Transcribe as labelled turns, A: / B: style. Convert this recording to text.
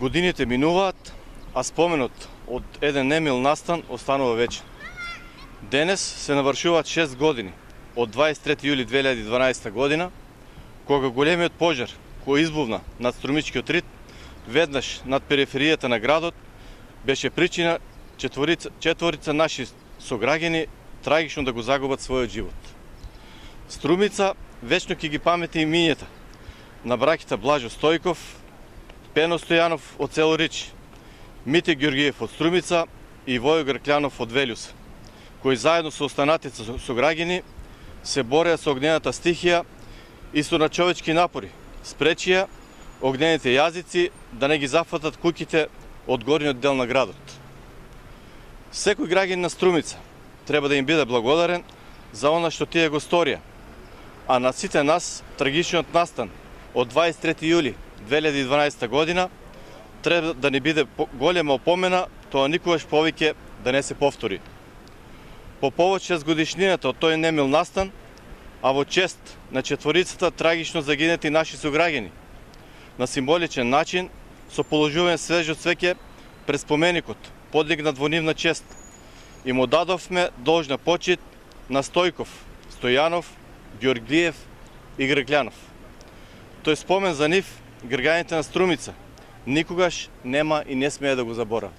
A: Годините минуваат, а споменот од еден немил настан останува вечен. Денес се навршуваат 6 години од 23 јули 2012 година, кога големиот пожар кој избувна над Струмичкиот рид, веднаш над периферијата на градот, беше причина четворица наши сограѓани трагично да го загубат својот живот. Струмица вечно ќе ги памети имињата на браќата Блажо Стојков, Пено Стојанов од село Ричи, Мите Ѓоргиев од Струмица и Војо Грклјанов од Велјус, кои заедно со останатите сограѓани се бореа со огнената стихија и со начовечки напори спречија огнените јазици да не ги зафатат куќите од горниот дел на градот. Секој граѓанин на Струмица треба да им биде благодарен за она што тие го сторија, а на сите нас трагичниот настан од 23 јули 2012 година треба да ни биде голема опомена тоа никогаш повеќе да не се повтори. По повод 6 годишнината од тој немил настан, а во чест на четворицата трагично загинати наши сограѓани, на символичен начин со положување свежо цвеќе пред споменикот подигнат во нивна чест и му дадовме должна почит на Стојков, Стојанов, Ѓоргиев и Грклјанов. Тој спомен за нив граѓаните на Струмица никогаш нема и не смее да го забора.